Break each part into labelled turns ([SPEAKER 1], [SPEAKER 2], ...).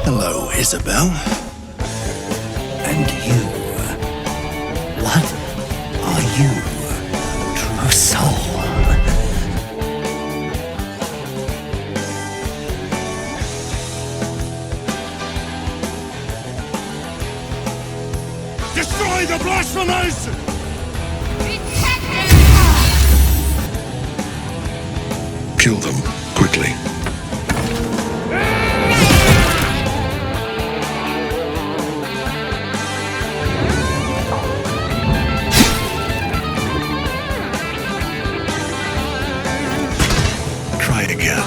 [SPEAKER 1] Hello, Isabel. And you. What are you, true soul?
[SPEAKER 2] Destroy the blasphemers!
[SPEAKER 3] Kill them, quickly. Try again.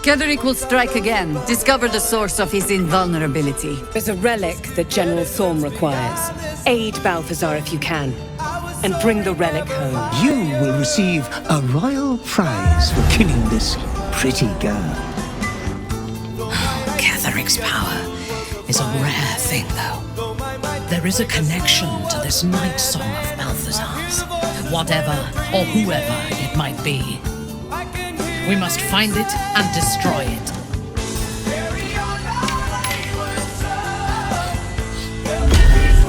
[SPEAKER 4] Ketheric will strike again. Discover the source of his invulnerability.
[SPEAKER 5] There's a relic that General Thorm requires. Aid Balthazar if you can. And bring the relic home.
[SPEAKER 6] You will receive a royal prize for killing this pretty girl.
[SPEAKER 7] Ketheric's power is a rare thing, though. There is a connection to this night song of Balthazar's. Whatever or whoever it might be. We must find it and destroy it.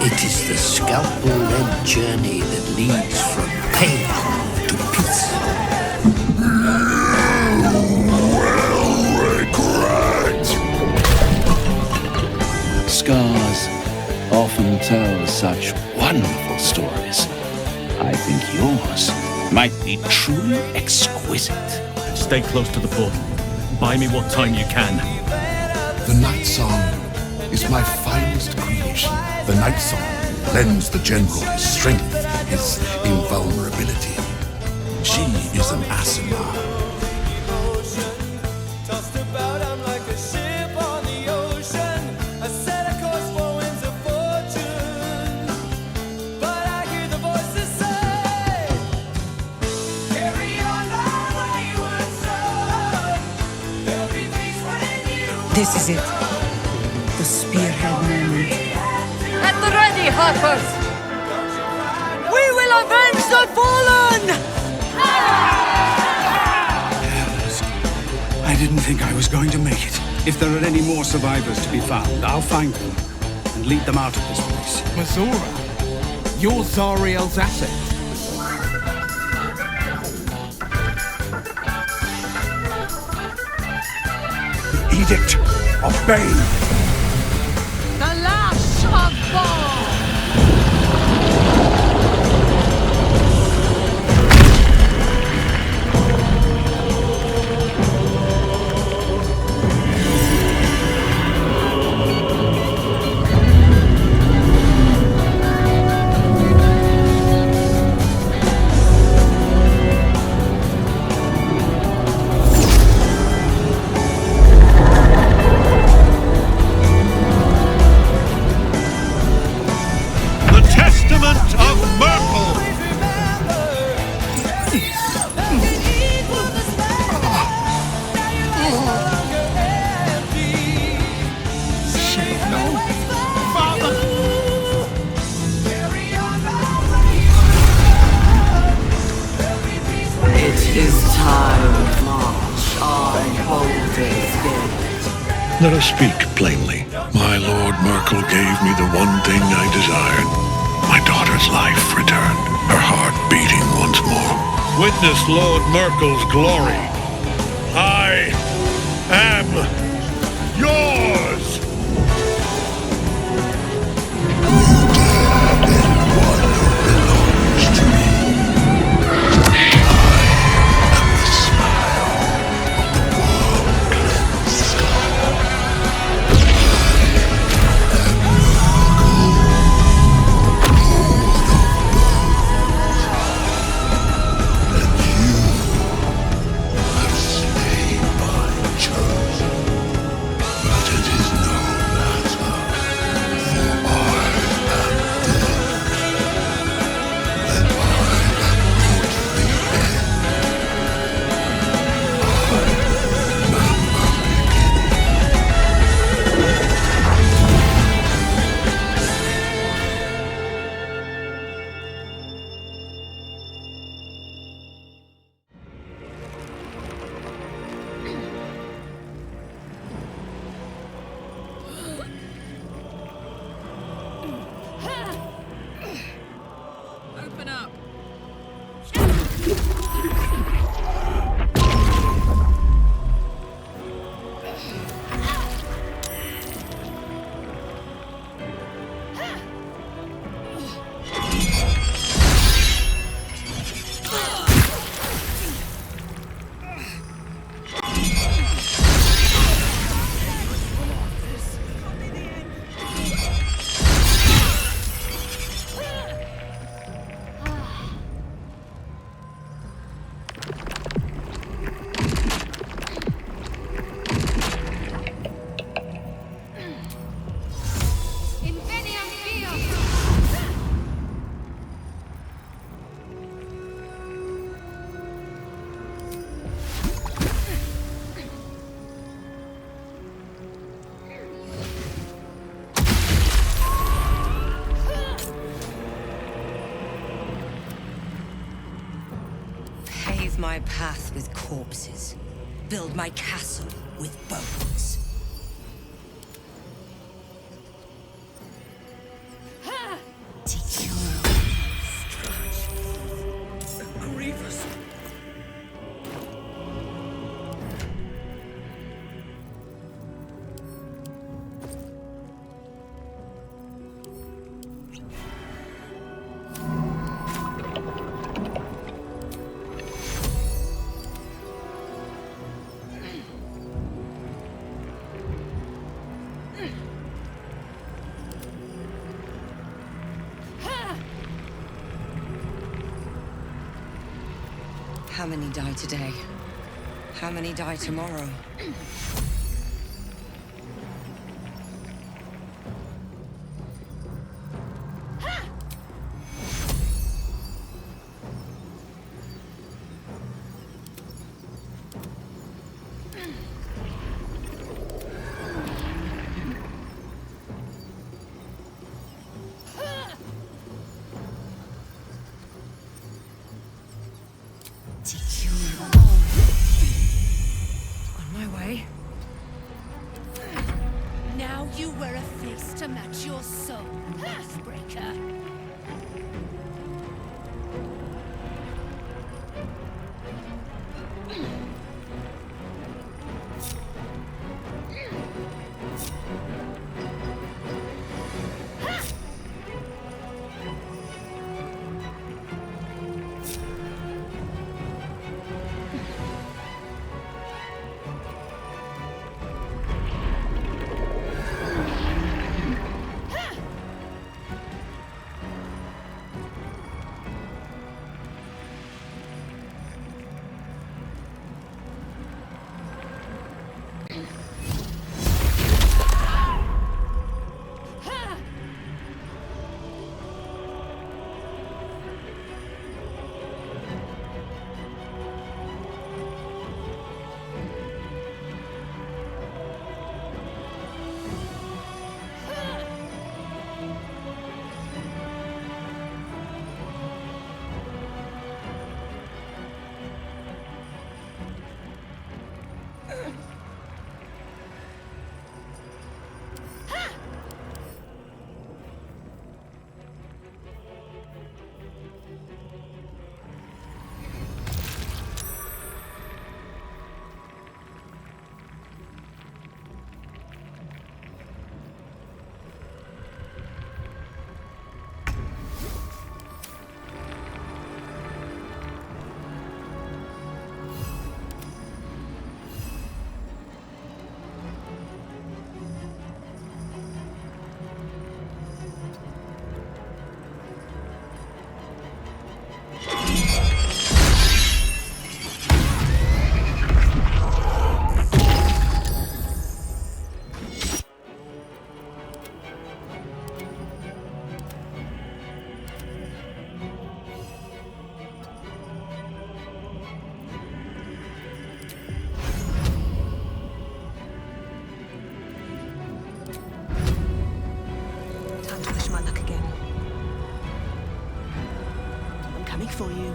[SPEAKER 1] It is the scalpel-led journey that leads from pain to peace.
[SPEAKER 8] Scars often tell such wonderful stories. I think yours might be truly exquisite.
[SPEAKER 2] Stay close to the portal. Buy me what time you can.
[SPEAKER 3] The Night Song is my finest creation. The Night Song lends the General his strength, his invulnerability. She is an Asima.
[SPEAKER 4] This is it. The spearhead moment. At the ready, Harpers! We will avenge the fallen!
[SPEAKER 9] I didn't think I was going to make it. If there are any more survivors to be found, I'll find them and lead them out of this place.
[SPEAKER 10] Mazora, you're Zariel's asset.
[SPEAKER 9] Edict of Bane.
[SPEAKER 4] The lash of Baldur!
[SPEAKER 3] Let us speak plainly. My Lord Merkel gave me the one thing I desired. My daughter's life returned, her heart beating once more. Witness Lord Merkel's glory. I am yours!
[SPEAKER 4] pave my path with corpses, build my castle with bones. Did you
[SPEAKER 10] Grievous.
[SPEAKER 4] How many die today? How many die tomorrow? On my way.
[SPEAKER 11] Now you wear a face to match your soul, Pathbreaker.
[SPEAKER 12] For you.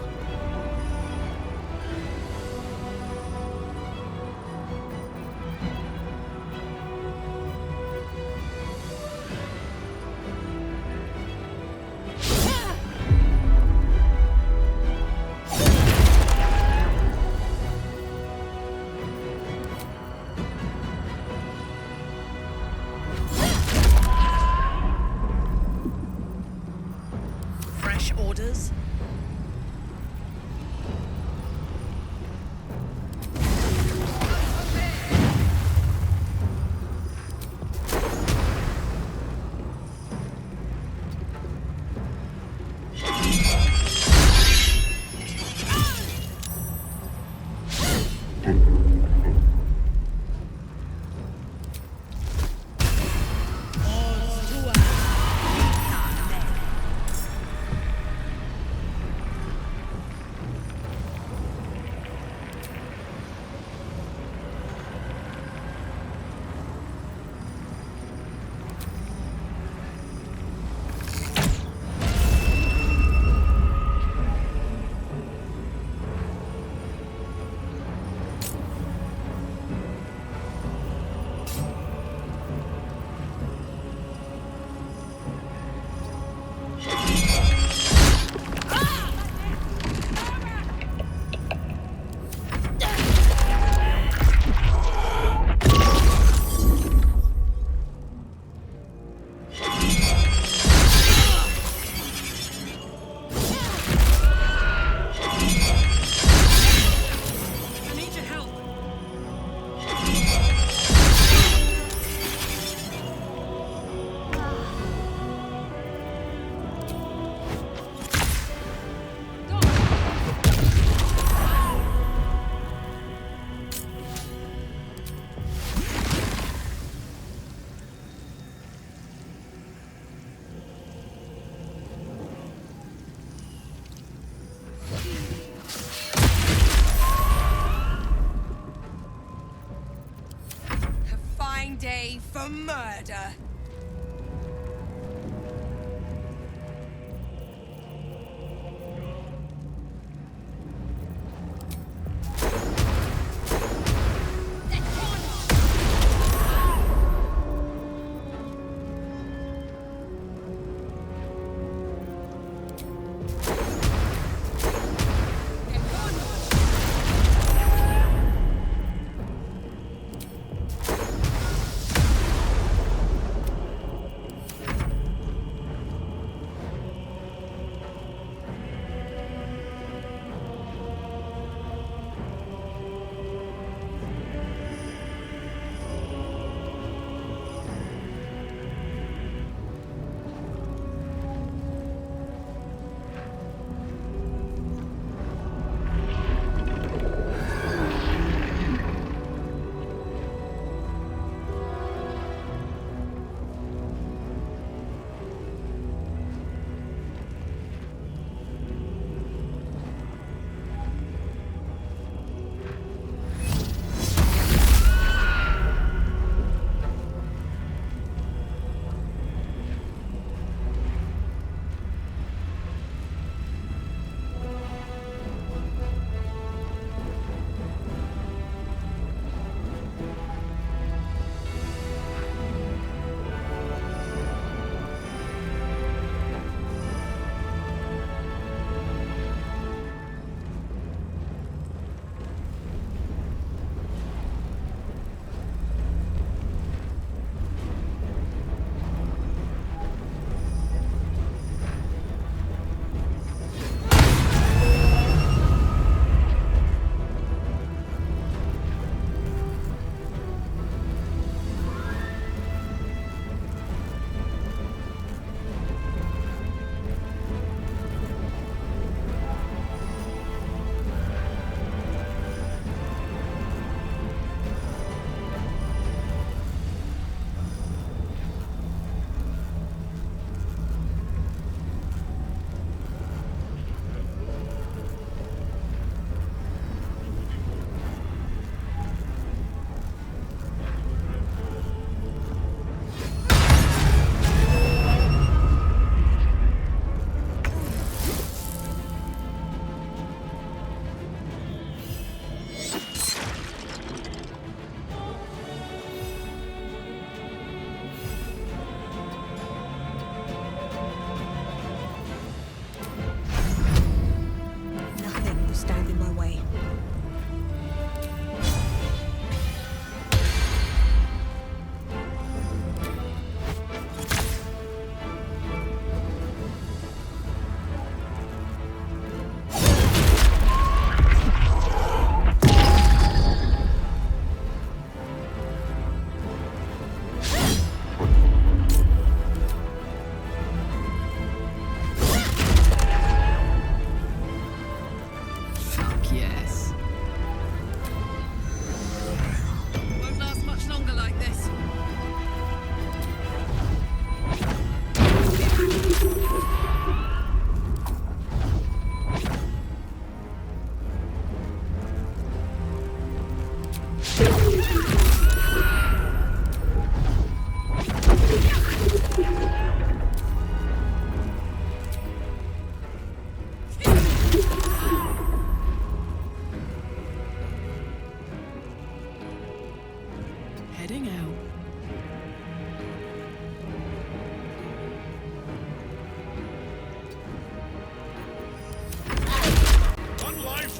[SPEAKER 7] Fresh orders?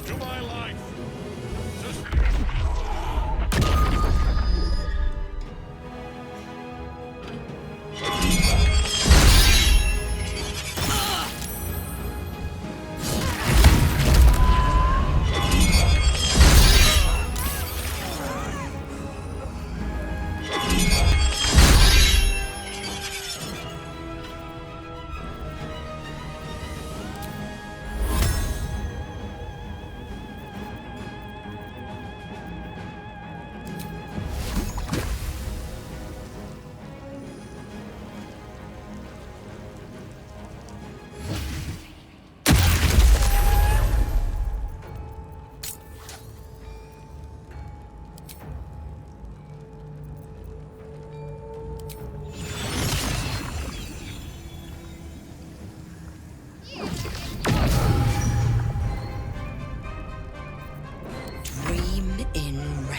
[SPEAKER 3] to my life.
[SPEAKER 11] Dream in red.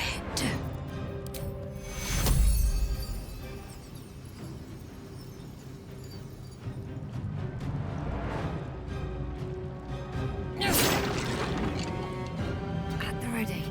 [SPEAKER 11] At the ready.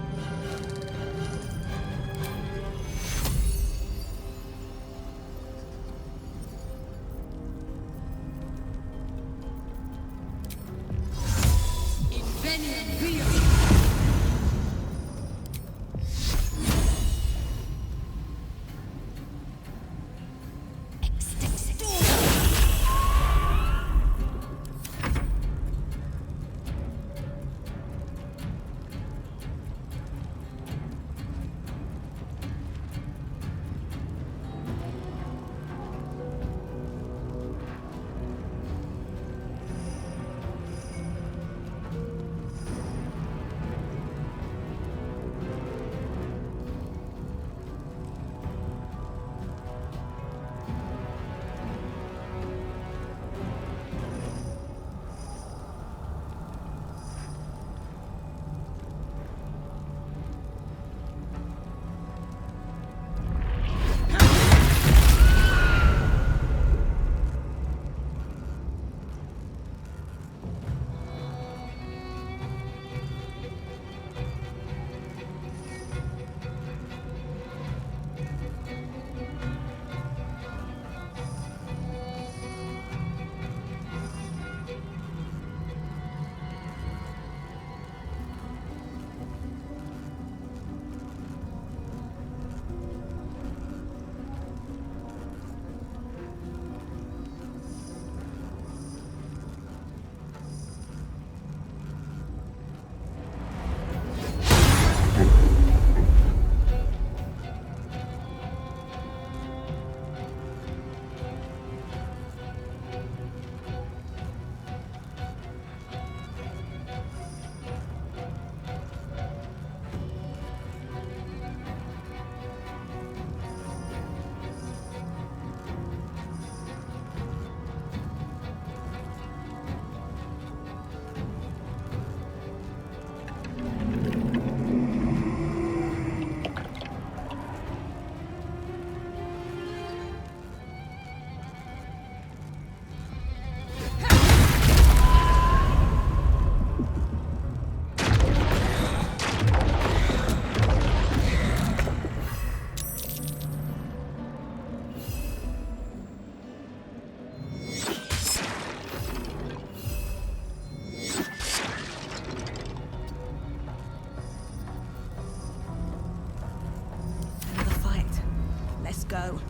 [SPEAKER 12] go.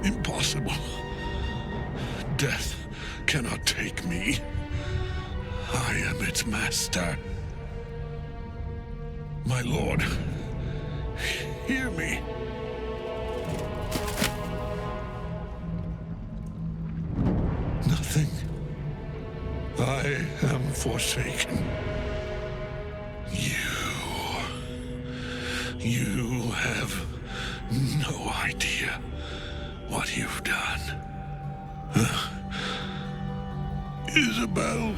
[SPEAKER 3] Impossible. Death cannot take me. I am its master. My lord, hear me. Nothing. I am forsaken. You have no idea what you've done. Isabel.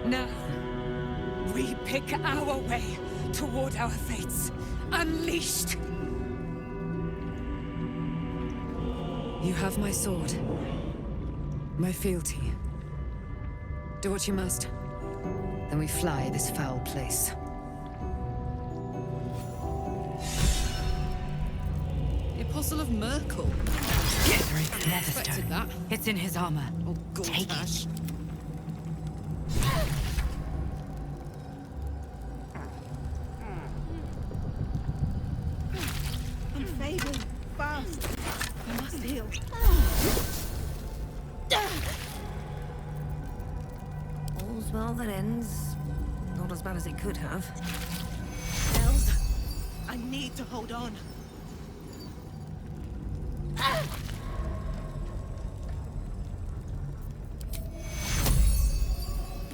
[SPEAKER 4] Now, we pick our way toward our fates, unleashed. You have my sword, my fealty. Do what you must. Then we fly this foul place.
[SPEAKER 13] The Apostle of Merkel.
[SPEAKER 4] Expected that.
[SPEAKER 5] It's in his armor.
[SPEAKER 13] Oh, God,
[SPEAKER 5] Take
[SPEAKER 13] Ash.
[SPEAKER 12] I'm fading. Fast. I must heal.
[SPEAKER 4] All's well that ends. Not as bad as it could have.
[SPEAKER 12] Lae'zel, I need to hold on.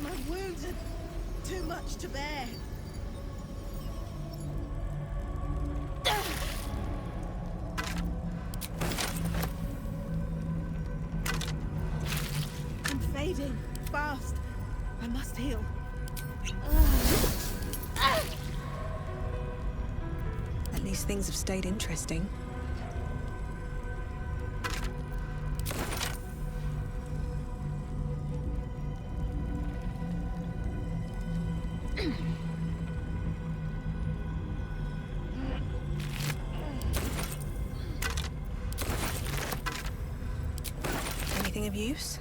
[SPEAKER 12] My wounds are too much to bear. I'm fading. Fast. I must heal.
[SPEAKER 13] At least things have stayed interesting. Anything of use?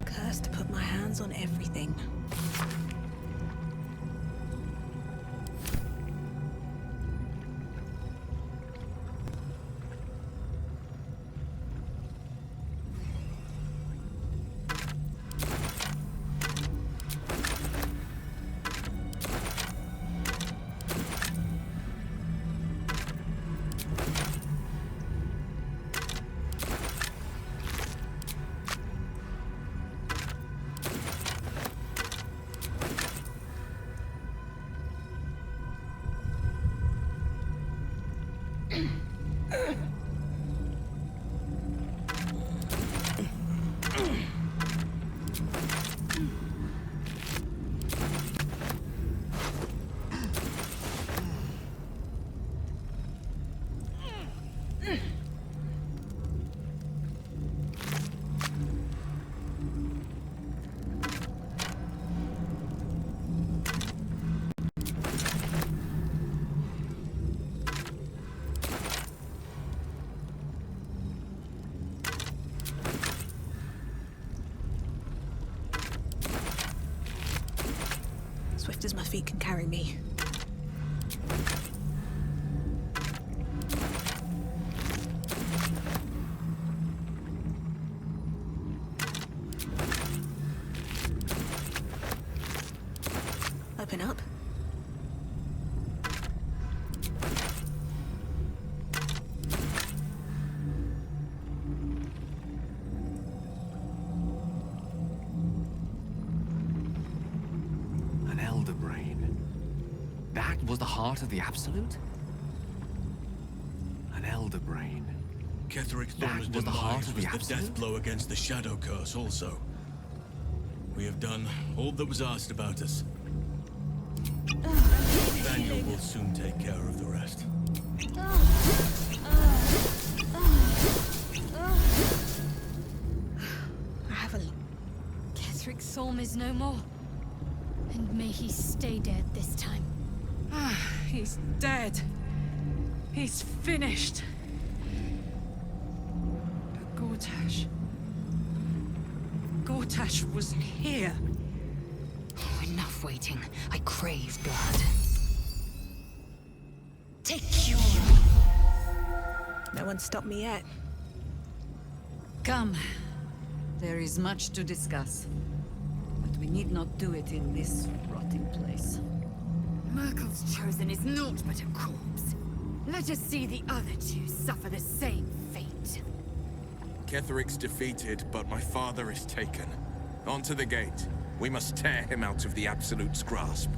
[SPEAKER 13] Cursed to put my hands on everything.
[SPEAKER 14] was the heart of the Absolute? An Elder Brain.
[SPEAKER 15] Ketheric Thorm's
[SPEAKER 14] was the heart
[SPEAKER 15] demise
[SPEAKER 14] of
[SPEAKER 15] was
[SPEAKER 14] the
[SPEAKER 15] the
[SPEAKER 14] Absolute?
[SPEAKER 15] death blow against the Shadow Curse also. We have done all that was asked about us. Daniel will soon take care of the rest.
[SPEAKER 11] Have a look. Ketheric Thorm is no more. And may he stay dead this time.
[SPEAKER 4] He's dead. He's finished. But Gortash was here.
[SPEAKER 7] Oh, enough waiting. I crave blood. Take you.
[SPEAKER 13] No one stopped me yet.
[SPEAKER 4] Come. There is much to discuss. But we need not do it in this rotting place.
[SPEAKER 16] Merkel's chosen is naught but a corpse. Let us see the other two suffer the same fate.
[SPEAKER 17] Ketheric's defeated, but my father is taken. On to the gate. We must tear him out of the Absolute's grasp.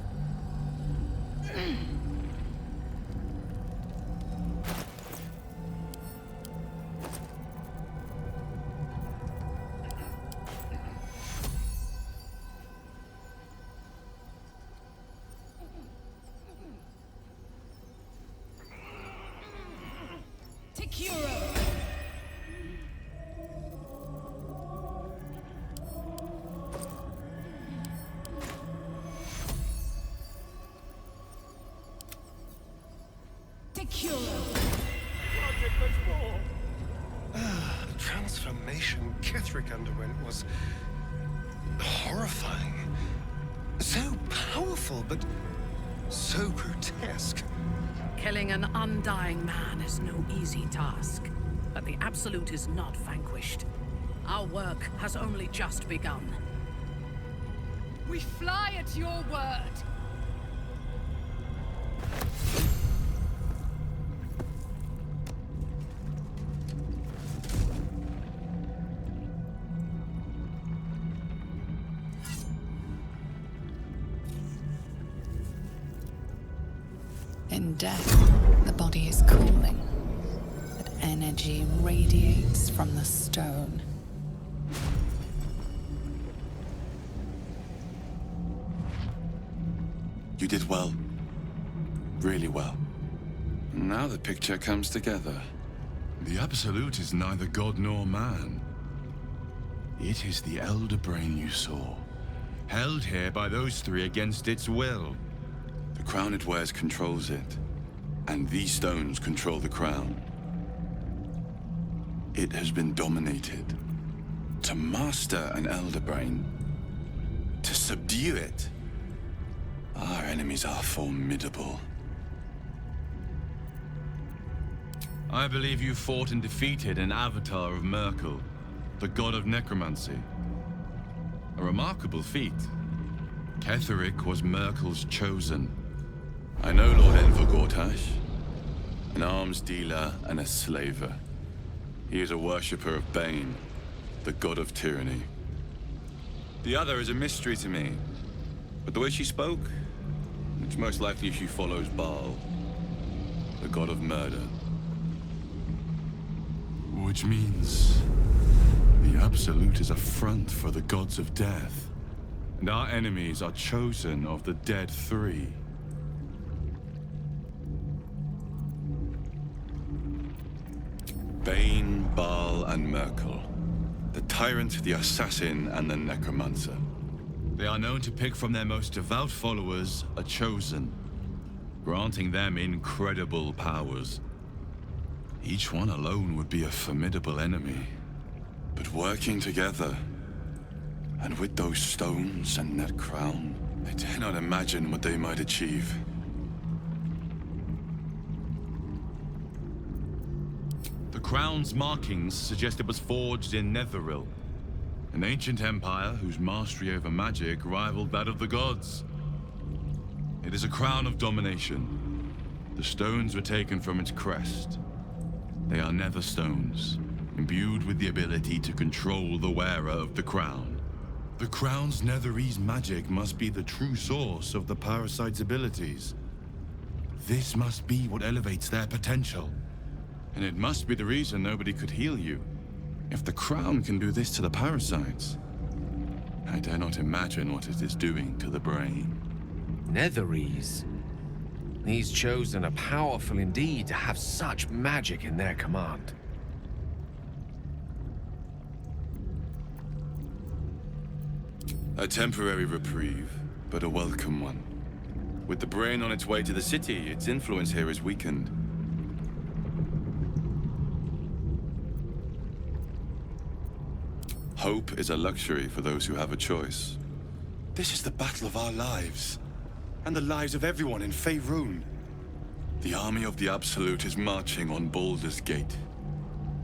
[SPEAKER 18] The transformation Ketheric underwent was horrifying. So powerful, but so grotesque.
[SPEAKER 7] Killing an undying man is no easy task. But the Absolute is not vanquished. Our work has only just begun.
[SPEAKER 16] We fly at your word.
[SPEAKER 19] In death, the body is cooling, but energy radiates from the stone.
[SPEAKER 20] You did well. Really well. Now the picture comes together.
[SPEAKER 21] The Absolute is neither god nor man. It is the Elder Brain you saw, held here by those three against its will.
[SPEAKER 20] The crown it wears controls it, and these stones control the crown. It has been dominated. To master an Elder Brain, to subdue it, our enemies are formidable.
[SPEAKER 21] I believe you fought and defeated an avatar of Merkel, the god of necromancy. A remarkable feat. Ketheric was Merkel's chosen.
[SPEAKER 20] I know Lord Enver Gortash, an arms dealer and a slaver. He is a worshipper of Bane, the god of tyranny. The other is a mystery to me, but the way she spoke, it's most likely she follows Baal, the god of murder.
[SPEAKER 21] Which means the Absolute is a front for the gods of death, and our enemies are chosen of the dead three.
[SPEAKER 20] Bane, Baal, and Merkel. The tyrant, the assassin, and the necromancer.
[SPEAKER 21] They are known to pick from their most devout followers a chosen, granting them incredible powers. Each one alone would be a formidable enemy.
[SPEAKER 20] But working together, and with those stones and that crown, I dare not imagine what they might achieve.
[SPEAKER 21] The crown's markings suggest it was forged in Netheril, an ancient empire whose mastery over magic rivaled that of the gods. It is a crown of domination. The stones were taken from its crest. They are nether stones, imbued with the ability to control the wearer of the crown. The crown's netherese magic must be the true source of the parasite's abilities. This must be what elevates their potential. And it must be the reason nobody could heal you. If the crown can do this to the parasites, I dare not imagine what it is doing to the brain.
[SPEAKER 14] Netherese. These chosen are powerful indeed to have such magic in their command.
[SPEAKER 20] A temporary reprieve, but a welcome one. With the brain on its way to the city, its influence here is weakened. Hope is a luxury for those who have a choice. This is the battle of our lives, and the lives of everyone in Faerun. The army of the Absolute is marching on Baldur's Gate.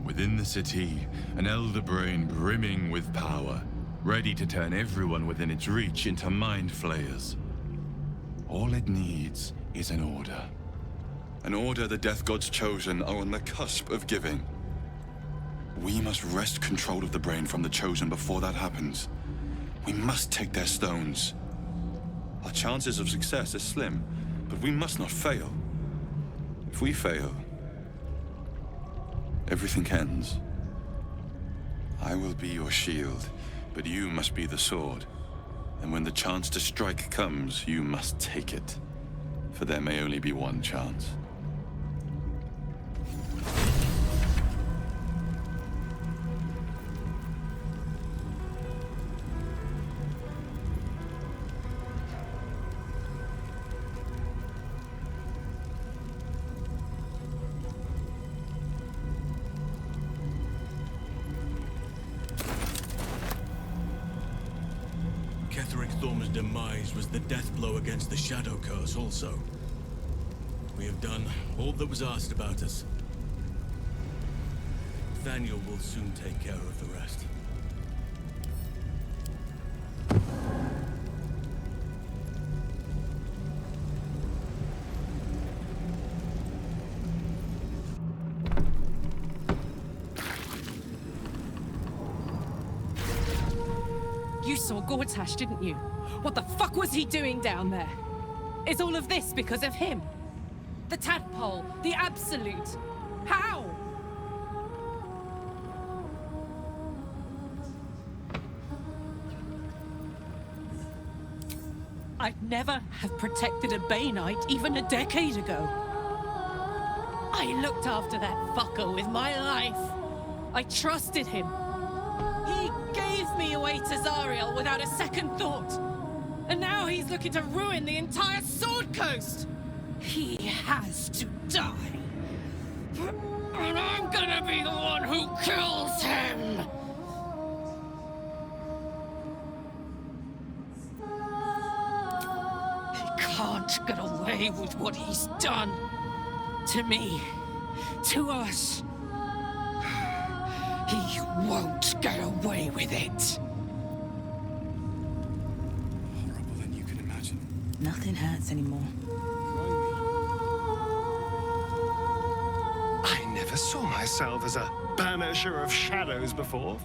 [SPEAKER 21] Within the city, an elder brain brimming with power, ready to turn everyone within its reach into mind flayers. All it needs is an order.
[SPEAKER 20] An order the Death God's chosen are on the cusp of giving. We must wrest control of the brain from the chosen before that happens. We must take their stones. Our chances of success are slim, but we must not fail. If we fail, everything ends. I will be your shield, but you must be the sword. And when the chance to strike comes, you must take it. For there may only be one chance.
[SPEAKER 15] Thorm's demise was the death blow against the Shadow Curse also. We have done all that was asked about us. Nathaniel will soon take care of the rest.
[SPEAKER 5] You saw Gortash, didn't you? What the fuck was he doing down there? Is all of this because of him? The tadpole, the Absolute. How? I'd never have protected a Bainite even a decade ago. I looked after that fucker with my life. I trusted him. He gave me away to Zariel without a second thought. And now he's looking to ruin the entire Sword Coast. He has to die. And I'm gonna be the one who kills him. He can't get away with what he's done. To me. To us. He won't get away with it.
[SPEAKER 20] Horrible than you can imagine.
[SPEAKER 4] Nothing hurts anymore.
[SPEAKER 18] I never saw myself as a banisher of shadows before.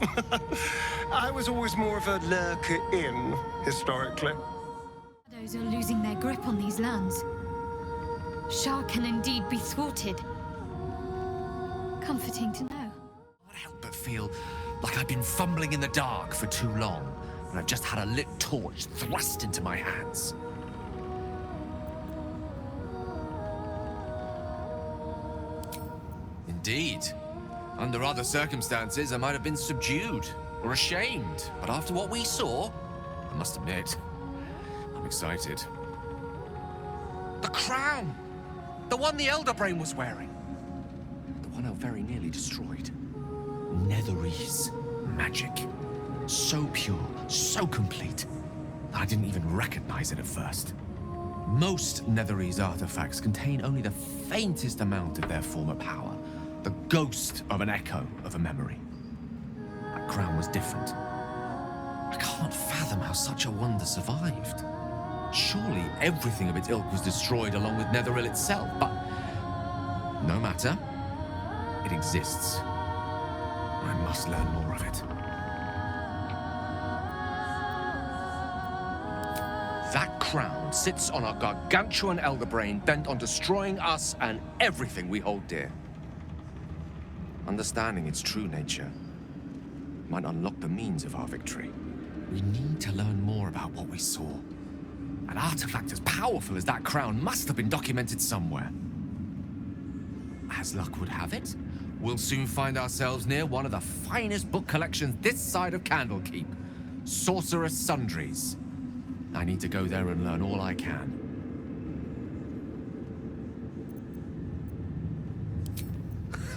[SPEAKER 18] I was always more of a lurker in, historically.
[SPEAKER 11] Shadows are losing their grip on these lands. Shah can indeed be thwarted. Comforting to know.
[SPEAKER 14] But feel like I've been fumbling in the dark for too long, and I've just had a lit torch thrust into my hands. Indeed. Under other circumstances, I might have been subdued or ashamed, but after what we saw, I must admit, I'm excited. The crown! The one the Elder Brain was wearing. The one I very nearly destroyed. Netherese magic. So pure, so complete, that I didn't even recognize it at first. Most Netherese artifacts contain only the faintest amount of their former power, the ghost of an echo of a memory. That crown was different. I can't fathom how such a wonder survived. Surely everything of its ilk was destroyed along with Netheril itself, but no matter. It exists. I must learn more of it. That crown sits on a gargantuan elder brain bent on destroying us and everything we hold dear. Understanding its true nature might unlock the means of our victory. We need to learn more about what we saw. An artifact as powerful as that crown must have been documented somewhere. As luck would have it, we'll soon find ourselves near one of the finest book collections this side of Candlekeep, Sorcerer's Sundries. I need to go there and learn all I can.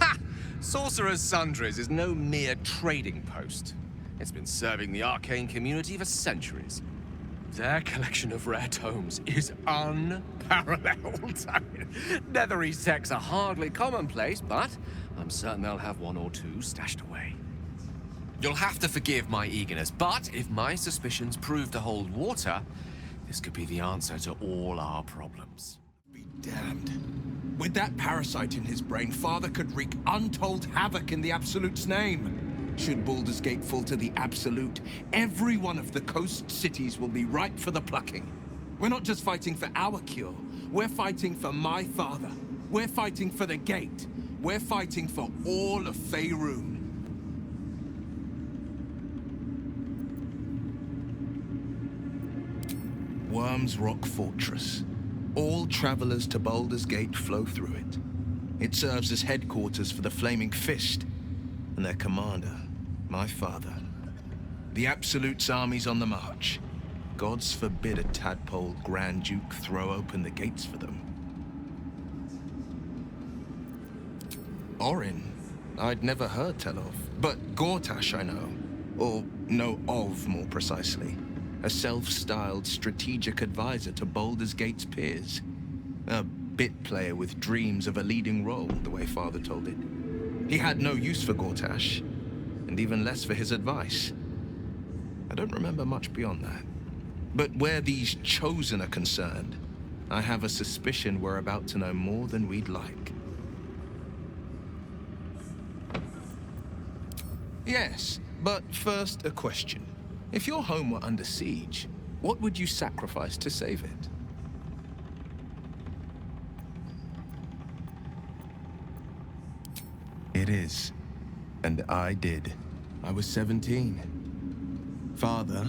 [SPEAKER 14] Ha! Sorcerer's Sundries is no mere trading post. It's been serving the arcane community for centuries. Their collection of rare tomes is unparalleled. Nethery texts are hardly commonplace, but I'm certain they'll have one or two stashed away. You'll have to forgive my eagerness, but if my suspicions prove to hold water, this could be the answer to all our problems.
[SPEAKER 17] Be damned. With that parasite in his brain, Father could wreak untold havoc in the Absolute's name. Should Baldur's Gate fall to the Absolute, every one of the coast cities will be ripe for the plucking. We're not just fighting for our cure, we're fighting for my father. We're fighting for the Gate. We're fighting for all of Faerun. Worm's Rock Fortress. All travelers to Baldur's Gate flow through it. It serves as headquarters for the Flaming Fist and their commander, my father. The Absolute's army's on the march. Gods forbid a tadpole Grand Duke throw open the gates for them. Orin, I'd never heard tell of, but Gortash I know. Or know of, more precisely. A self-styled strategic advisor to Baldur's Gate's peers. A bit player with dreams of a leading role, the way Father told it. He had no use for Gortash, and even less for his advice. I don't remember much beyond that. But where these Chosen are concerned, I have a suspicion we're about to know more than we'd like. Yes, but first a question. If your home were under siege, what would you sacrifice to save it? It is. And I did. I was 17. Father,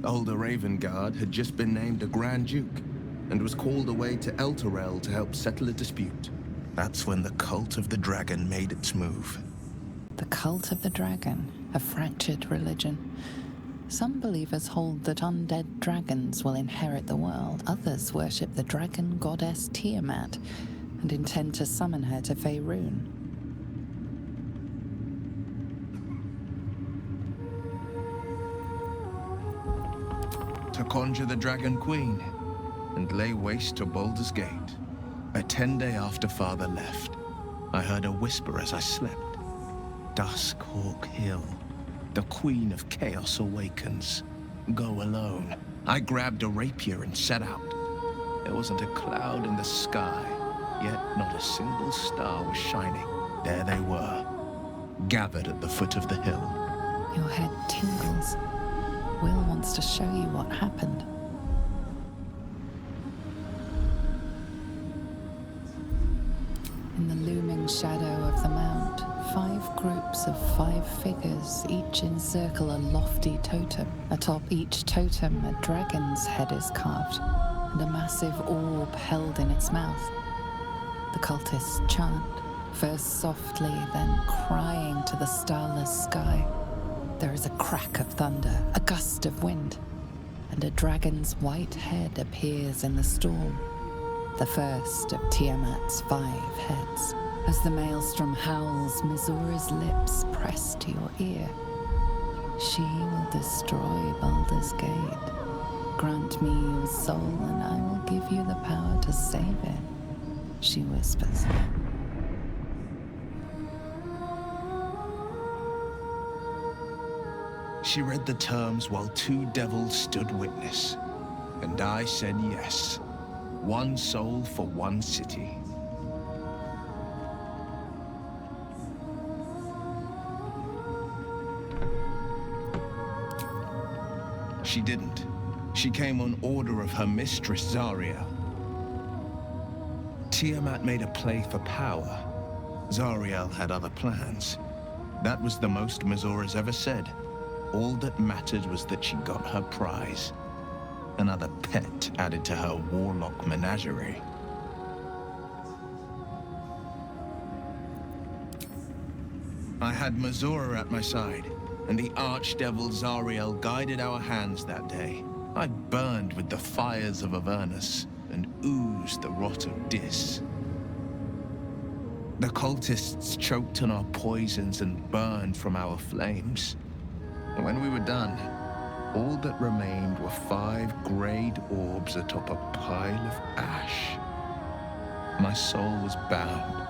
[SPEAKER 17] older Ravengard, had just been named a Grand Duke and was called away to Elturel to help settle a dispute. That's when the Cult of the Dragon made its move.
[SPEAKER 19] The Cult of the Dragon, a fractured religion. Some believers hold that undead dragons will inherit the world. Others worship the dragon goddess Tiamat and intend to summon her to Faerun. To conjure the Dragon Queen and lay waste to Baldur's Gate. A 10-day after Father left, I heard a whisper as I slept. Duskhawk Hill. The Queen of Chaos awakens. Go alone. I grabbed a rapier and set out. There wasn't a cloud in the sky, yet not a single star was shining. There they were, gathered at the foot of the hill. Your head tingles. Will wants to show you what happened. In the looming shadow of the mount, 5 groups of 5 figures each encircle a lofty totem. Atop each totem, a dragon's head is carved, and a massive orb held in its mouth. The cultists chant, first softly, then crying to the starless sky. There is a crack of thunder, a gust of wind, and a dragon's white head appears in the storm. The first of Tiamat's 5 heads. As the maelstrom howls, Mizura's lips press to your ear. She will destroy Baldur's Gate. Grant me your soul, and I will give you the power to save it, she whispers. She read the terms while 2 devils stood witness, and I said yes. 1 soul for 1 city. She didn't.
[SPEAKER 17] She came on order of her mistress, Zariel. Tiamat made a play for power. Zariel had other plans. That was the most Mazora's ever said. All that mattered was that she got her prize. Another pet added to her warlock menagerie. I had Mazora at my side, and the archdevil Zariel guided our hands that day. I burned with the fires of Avernus and oozed the rot of Dis. The cultists choked on our poisons and burned from our flames. And when we were done, all that remained were 5 grayed orbs atop a pile of ash. My soul was bound,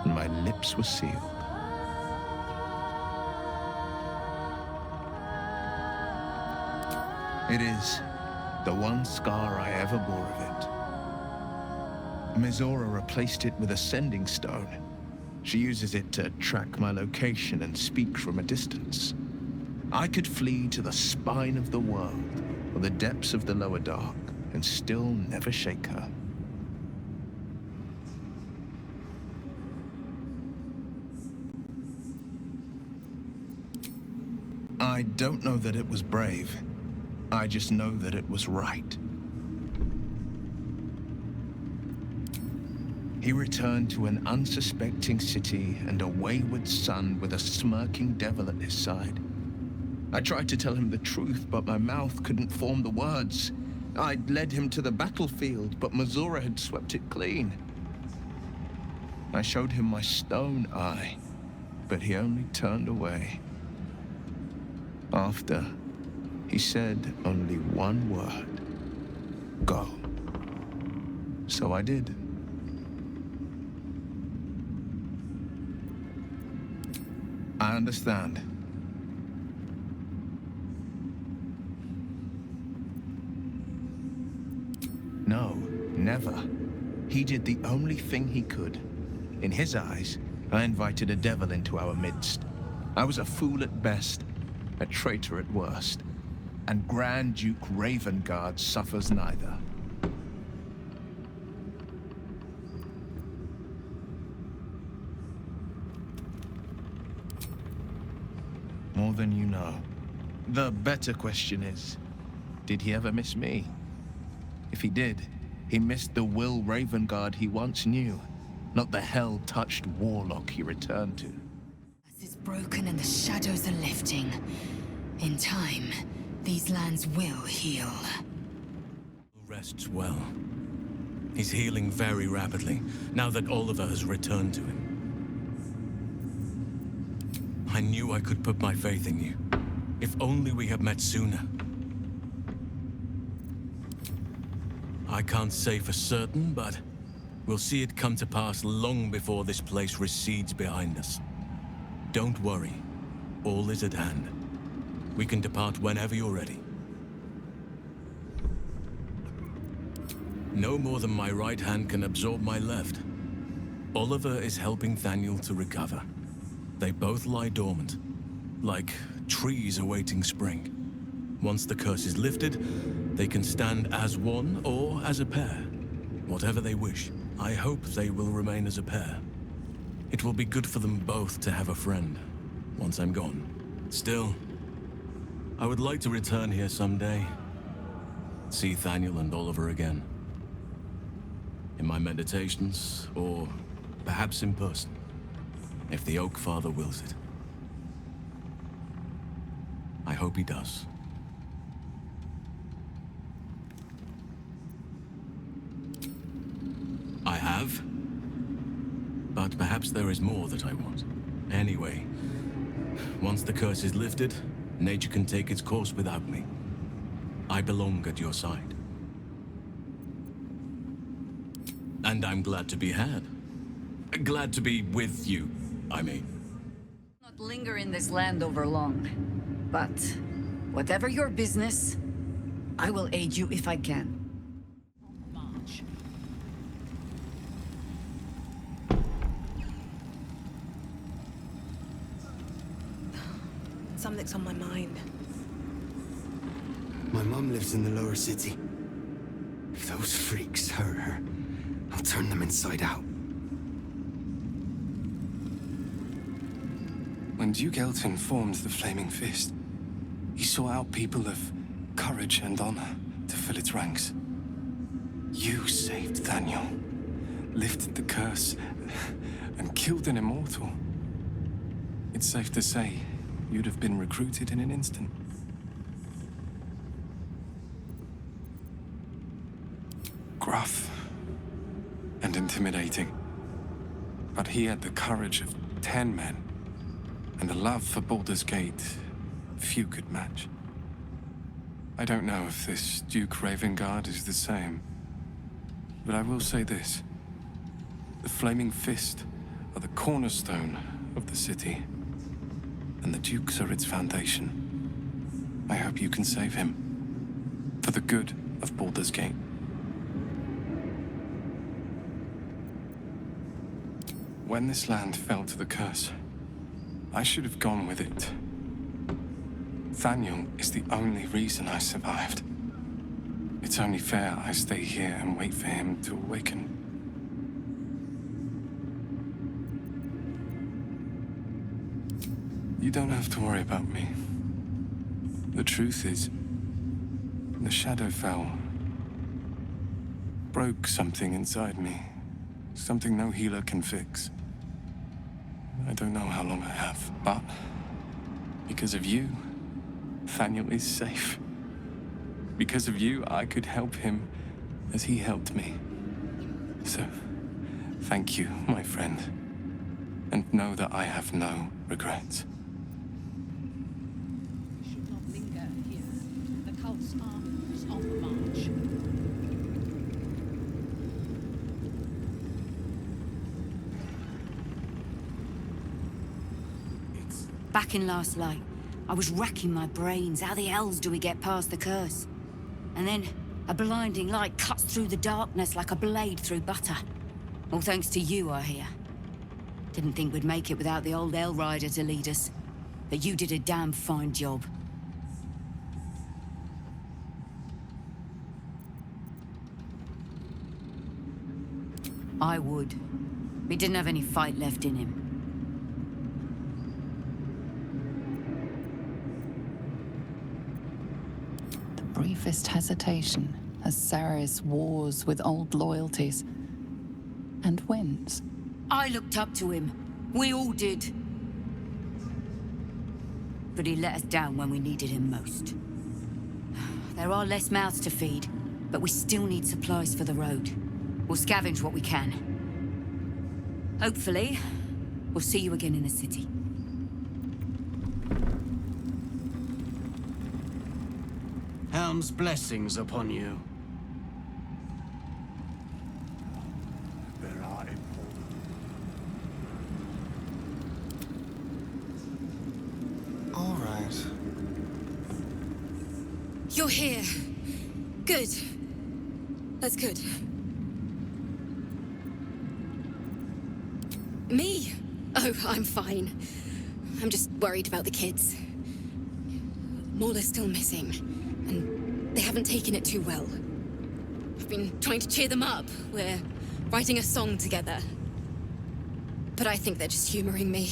[SPEAKER 17] and my lips were sealed. It is the one scar I ever bore of it. Mizora replaced it with a sending stone. She uses it to track my location and speak from a distance. I could flee to the spine of the world or the depths of the lower dark and still never shake her. I don't know that it was brave. I just know that it was right. He returned to an unsuspecting city and a wayward son with a smirking devil at his side. I tried to tell him the truth, but my mouth couldn't form the words. I'd led him to the battlefield, but Mazora had swept it clean. I showed him my stone eye, but he only turned away. After, he said only one word: go. So I did. I understand. No, never. He did the only thing he could. In his eyes, I invited a devil into our midst. I was a fool at best, a traitor at worst. And Grand Duke Ravengard suffers neither. More than you know. The better question is, did he ever miss me? If he did, he missed the Will Ravengard he once knew, not the hell-touched warlock he returned to.
[SPEAKER 16] As is broken and the shadows are lifting. In time, these lands will heal.
[SPEAKER 15] Rests well. He's healing very rapidly, now that Oliver has returned to him. I knew I could put my faith in you. If only we had met sooner. I can't say for certain, but we'll see it come to pass long before this place recedes behind us. Don't worry. All is at hand. We can depart whenever you're ready. No more than my right hand can absorb my left. Oliver is helping Thaniel to recover. They both lie dormant, like trees awaiting spring. Once the curse is lifted, they can stand as one or as a pair. Whatever they wish. I hope they will remain as a pair. It will be good for them both to have a friend, once I'm gone. Still, I would like to return here someday. See Thaniel and Oliver again. In my meditations, or perhaps in person, if the Oak Father wills it. I hope he does. I have, but perhaps there is more that I want. Anyway, once the curse is lifted, nature can take its course without me. I belong at your side. And I'm glad to be had. Glad to be with you, I mean.
[SPEAKER 4] Not linger in this land over long. But whatever your business, I will aid you if I can.
[SPEAKER 7] March.
[SPEAKER 13] Something's on my mind.
[SPEAKER 18] My
[SPEAKER 6] My mom lives in the lower city. If those freaks hurt her, I'll turn them inside out.
[SPEAKER 22] When Duke Elton formed the Flaming Fist, he sought out people of courage and honor to fill its ranks. You saved Daniel, lifted the curse, and killed an immortal. It's safe to say you'd have been recruited in an instant. Gruff and intimidating, but he had the courage of 10 men and a love for Baldur's Gate few could match. I don't know if this Duke Ravengard is the same, but I will say this. The Flaming Fist are the cornerstone of the city, and the Dukes are its foundation. I hope you can save him, for the good of Baldur's Gate. When this land fell to the curse, I should have gone with it. Daniel is the only reason I survived. It's only fair I stay here and wait for him to awaken. You don't have to worry about me. The truth is, the Shadowfell broke something inside me. Something no healer can fix. I don't know how long I have, but because of you, Daniel is safe. Because of you, I could help him as he helped me. So, thank you, my friend. And know that I have no regrets.
[SPEAKER 7] We should not linger here. The cult's army is on the march.
[SPEAKER 16] Back in Last Light, I was racking my brains. How the hells do we get past the curse? And then, a blinding light cuts through the darkness like a blade through butter. All thanks to you, I hear. Didn't think we'd make it without the old Hell Rider to lead us. But you did a damn fine job. I would. He didn't have any fight left in him.
[SPEAKER 19] Briefest hesitation as Ceres wars with old loyalties and wins.
[SPEAKER 16] I looked up to him. We all did. But he let us down when we needed him most. There are less mouths to feed, but we still need supplies for the road. We'll scavenge what we can. Hopefully, we'll see you again in the city.
[SPEAKER 23] Helm's blessings upon you.
[SPEAKER 18] All right.
[SPEAKER 11] You're here. Good. That's good. Me? Oh, I'm fine. I'm just worried about the kids. Maul is still missing, and they haven't taken it too well. I've been trying to cheer them up. We're writing a song together. But I think they're just humoring me.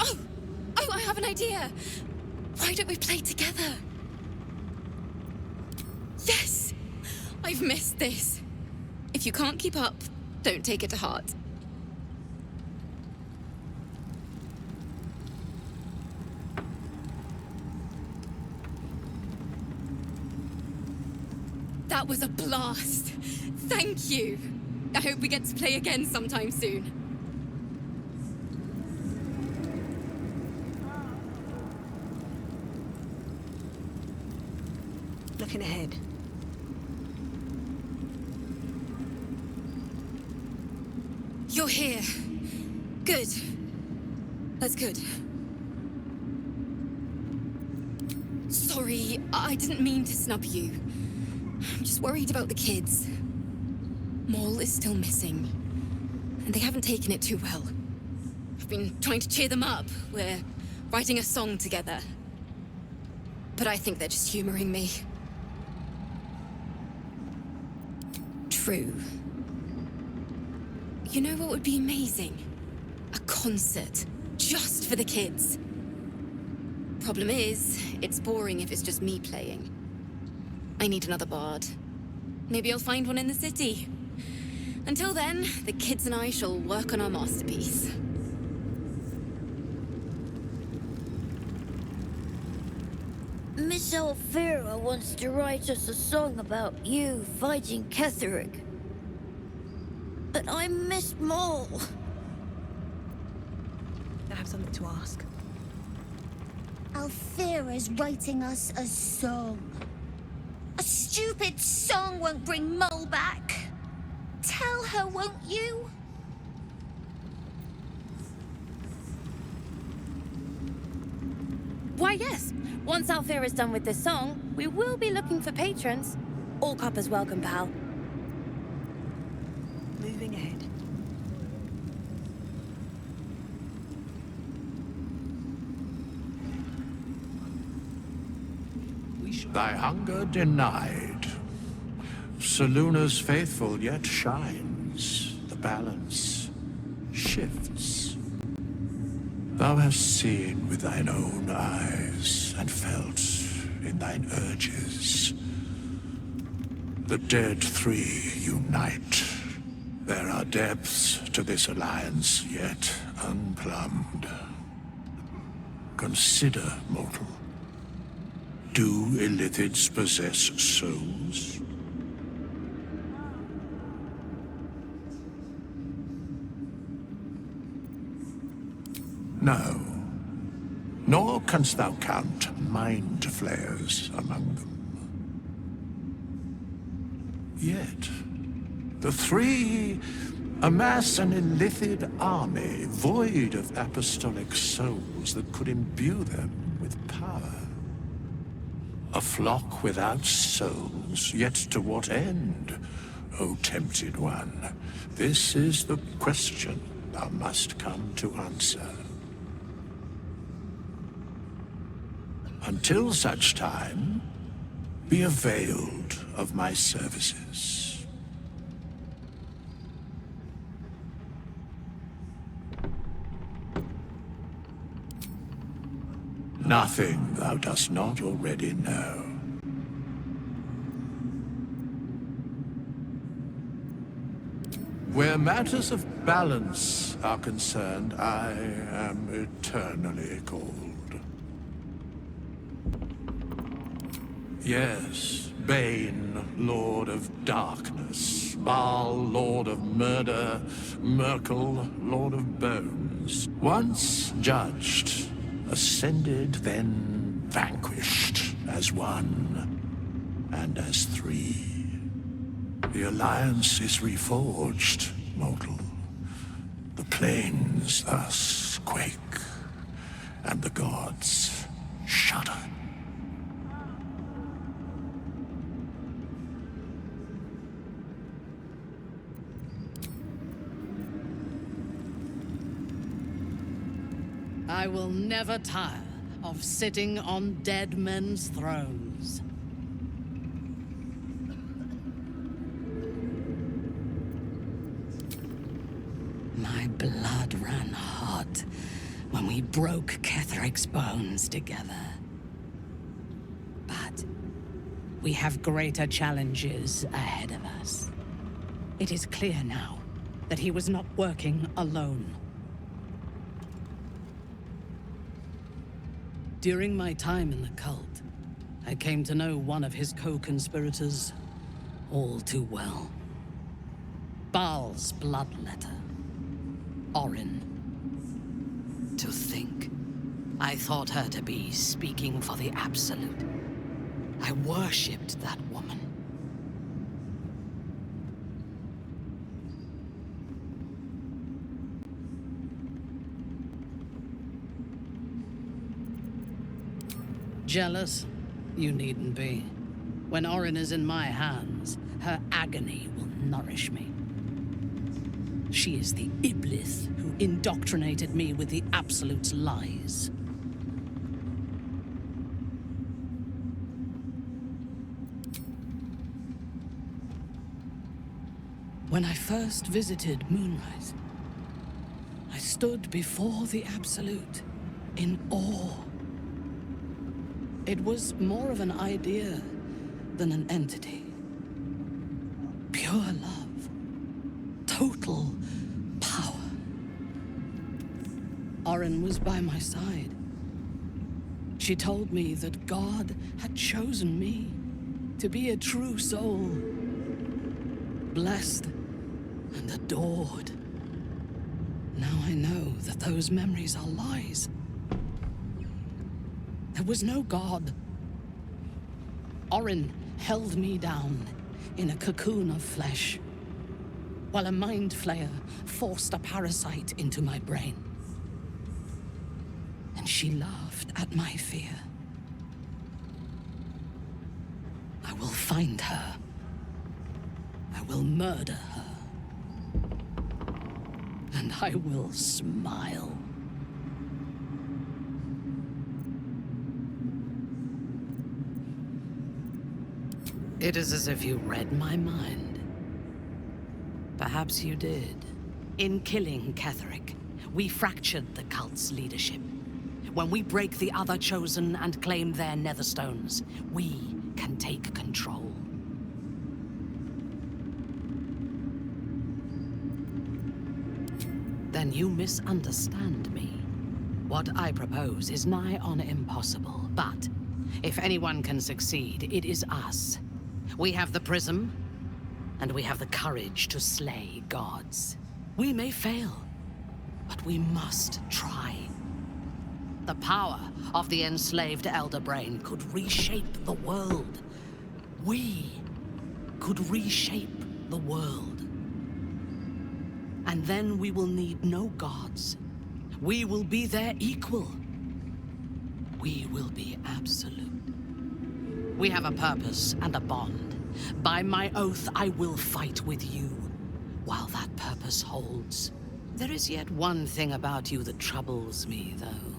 [SPEAKER 11] Oh, I have an idea. Why don't we play together? Yes! I've missed this. If you can't keep up, don't take it to heart. That was a blast. Thank you. I hope we get to play again sometime soon.
[SPEAKER 13] Looking ahead.
[SPEAKER 11] You're here. Good. That's good. Sorry, I didn't mean to snub you. I'm just worried about the kids. Maul is still missing, and they haven't taken it too well. I've been trying to cheer them up. We're writing a song together. But I think they're just humoring me. True. You know what would be amazing? A concert. Just for the kids. Problem is, it's boring if it's just me playing. I need another bard. Maybe I'll find one in the city. Until then, the kids and I shall work on our masterpiece.
[SPEAKER 1] Miss Alfira wants to write us a song about you fighting Ketheric. But I miss Maul.
[SPEAKER 13] I have something to ask.
[SPEAKER 2] Alfira's writing us a song. A stupid song won't bring Mole back. Tell her, won't you?
[SPEAKER 8] Why, yes. Once Alfira's done with this song, we will be looking for patrons. All coppers welcome, pal.
[SPEAKER 13] Moving ahead.
[SPEAKER 3] Thy hunger denied. Soluna's faithful yet shines. The balance shifts. Thou hast seen with thine own eyes and felt in thine urges. The dead three unite. There are depths to this alliance yet unplumbed. Consider, mortal. Do illithids possess souls? No. Nor canst thou count mind flayers among them. Yet, the three amass an illithid army void of apostolic souls that could imbue them with power. A flock without souls, yet to what end, O tempted one? This is the question thou must come to answer. Until such time, be availed of my services. Nothing thou dost not already know. Where matters of balance are concerned, I am eternally cold. Yes, Bane, Lord of Darkness, Baal, Lord of Murder, Merkel, Lord of Bones. Once judged, ascended, then vanquished as one, and as three. The alliance is reforged, mortal. The plains thus quake, and the gods shudder.
[SPEAKER 7] I will never tire of sitting on dead men's thrones. My blood ran hot when we broke Ketheric's bones together. But we have greater challenges ahead of us. It is clear now that he was not working alone. During my time in the cult, I came to know one of his co-conspirators all too well. Baal's bloodletter, Orin. To think, I thought her to be speaking for the Absolute. I worshipped that woman. Jealous? You needn't be. When Orin is in my hands, her agony will nourish me. She is the Iblis who indoctrinated me with the Absolute's lies. When I first visited Moonrise, I stood before the Absolute in awe. It was more of an idea than an entity. Pure love. Total power. Orin was by my side. She told me that God had chosen me to be a true soul. Blessed and adored. Now I know that those memories are lies. There was no God. Orin held me down in a cocoon of flesh, while a mind flayer forced a parasite into my brain. And she laughed at my fear. I will find her. I will murder her. And I will smile. It is as if you read my mind. Perhaps you did. In killing Ketheric, we fractured the cult's leadership. When we break the other Chosen and claim their Netherstones, we can take control. Then you misunderstand me. What I propose is nigh on impossible, but if anyone can succeed, it is us. We have the prism, and we have the courage to slay gods. We may fail, but we must try. The power of the enslaved Elder Brain could reshape the world. We could reshape the world. And then we will need no gods. We will be their equal. We will be absolute. We have a purpose and a bond. By my oath, I will fight with you, while that purpose holds. There is yet one thing about you that troubles me, though.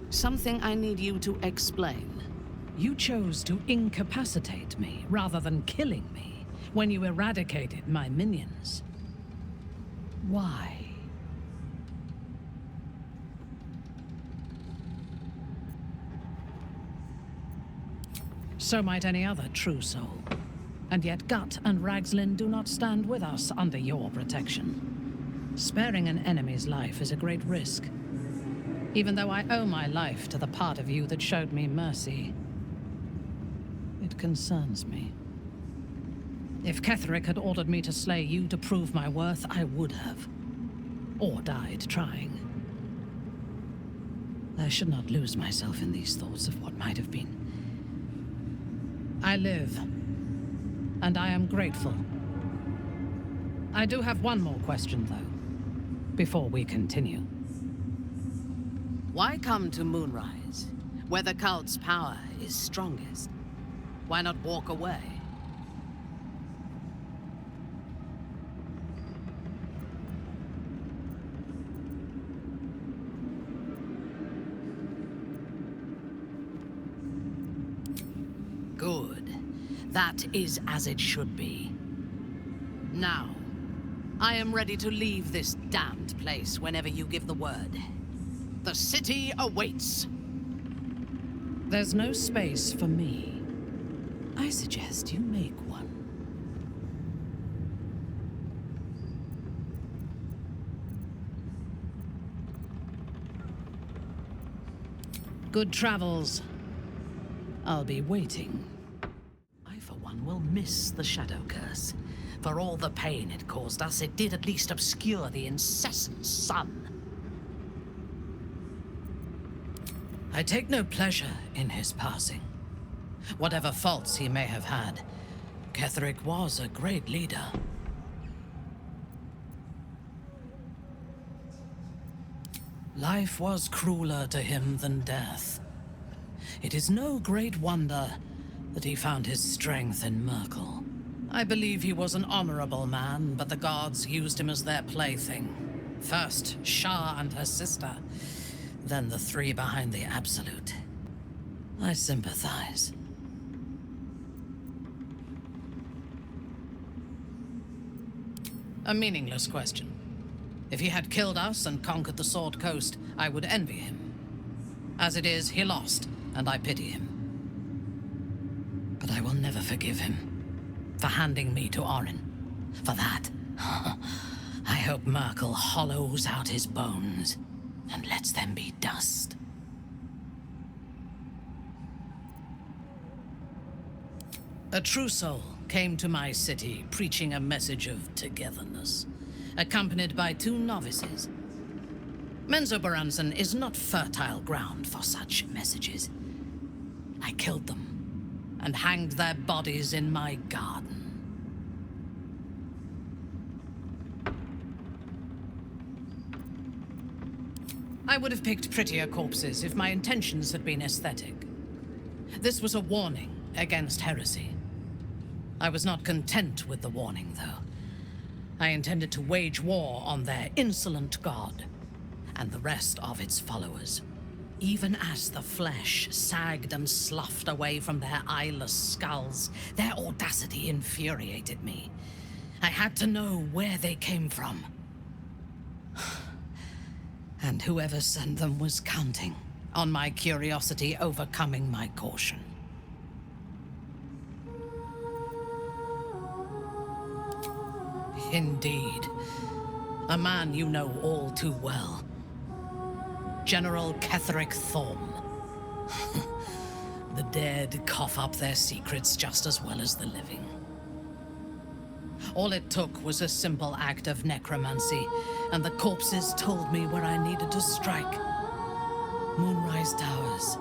[SPEAKER 7] Something I need you to explain. You chose to incapacitate me, rather than killing me, when you eradicated my minions. Why? So might any other true soul. And yet Gut and Ragslin do not stand with us under your protection. Sparing an enemy's life is a great risk. Even though I owe my life to the part of you that showed me mercy, it concerns me. If Ketheric had ordered me to slay you to prove my worth, I would have. Or died trying. I should not lose myself in these thoughts of what might have been. I live, and I am grateful. I do have one more question, though, before we continue. Why come to Moonrise, where the cult's power is strongest? Why not walk away? Good. That is as it should be. Now, I am ready to leave this damned place whenever you give the word. The city awaits. There's no space for me. I suggest you make one. Good travels. I'll be waiting. I, for one, will miss the Shadow Curse. For all the pain it caused us, it did at least obscure the incessant sun. I take no pleasure in his passing. Whatever faults he may have had, Ketheric was a great leader. Life was crueler to him than death. It is no great wonder that he found his strength in Merkel, I believe he was an honorable man, but the gods used him as their plaything. First, Shah and her sister, then the three behind the Absolute. I sympathize. A meaningless question. If he had killed us and conquered the Sword Coast, I would envy him. As it is, he lost, and I pity him. But I will never forgive him for handing me to Orin. For that, I hope Merkel hollows out his bones and lets them be dust. A true soul came to my city preaching a message of togetherness, accompanied by 2 novices. Menzoberranzan is not fertile ground for such messages. I killed them and hanged their bodies in my garden. I would have picked prettier corpses if my intentions had been aesthetic. This was a warning against heresy. I was not content with the warning, though. I intended to wage war on their insolent god and the rest of its followers. Even as the flesh sagged and sloughed away from their eyeless skulls, their audacity infuriated me. I had to know where they came from. And whoever sent them was counting on my curiosity overcoming my caution. Indeed. A man you know all too well. General Ketheric Thorm. The dead cough up their secrets just as well as the living. All it took was a simple act of necromancy, and the corpses told me where I needed to strike. Moonrise Towers.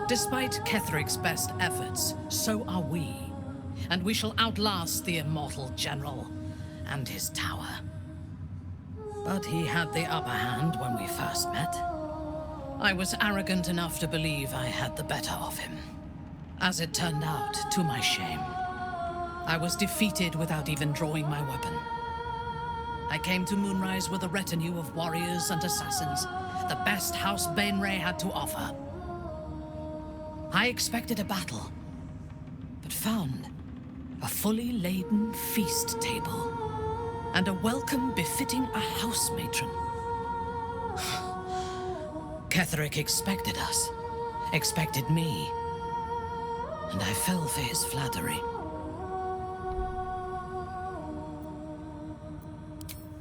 [SPEAKER 7] Despite Ketheric's best efforts, so are we. And we shall outlast the immortal general and his tower. But he had the upper hand when we first met. I was arrogant enough to believe I had the better of him. As it turned out, to my shame, I was defeated without even drawing my weapon. I came to Moonrise with a retinue of warriors and assassins, the best House Bainray had to offer. I expected a battle, but found a fully laden feast table and a welcome befitting a house matron. Ketheric expected us, expected me, and I fell for his flattery.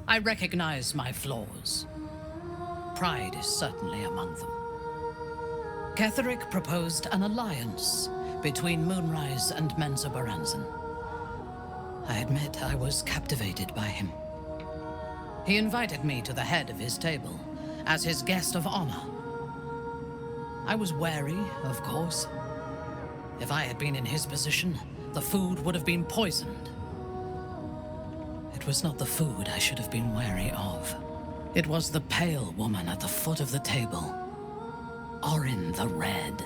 [SPEAKER 7] I recognize my flaws. Pride is certainly among them. Ketheric proposed an alliance between Moonrise and Menzoberranzan. I admit I was captivated by him. He invited me to the head of his table as his guest of honor. I was wary, of course. If I had been in his position, the food would have been poisoned. It was not the food I should have been wary of. It was the pale woman at the foot of the table. Orin the Red.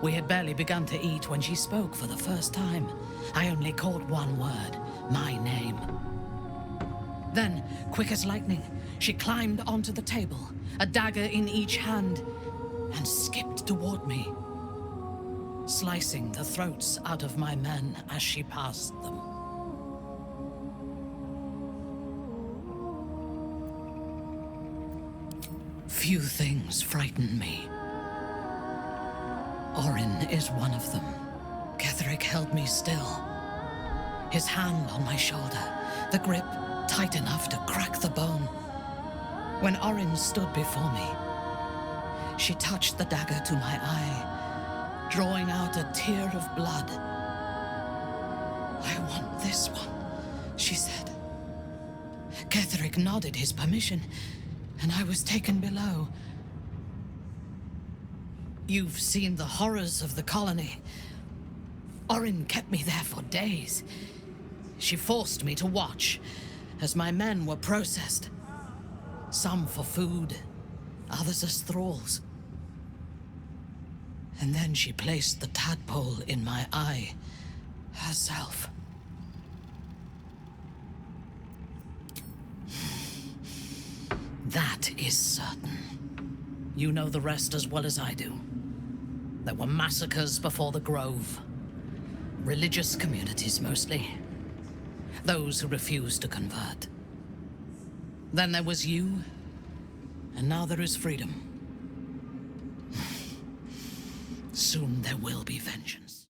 [SPEAKER 7] We had barely begun to eat when she spoke for the first time. I only caught one word, my name. Then, quick as lightning, she climbed onto the table, a dagger in each hand, and skipped toward me, slicing the throats out of my men as she passed them. Few things frighten me. Orin is one of them. Ketheric held me still, his hand on my shoulder, the grip tight enough to crack the bone. When Orin stood before me, she touched the dagger to my eye, drawing out a tear of blood. "I want this one," she said. Ketheric nodded his permission, and I was taken below. You've seen the horrors of the colony. Orin kept me there for days. She forced me to watch as my men were processed. Some for food, others as thralls. And then she placed the tadpole in my eye herself. That is certain. You know the rest as well as I do. There were massacres before the Grove. Religious communities, mostly. Those who refused to convert. Then there was you, and now there is freedom. Soon there will be vengeance.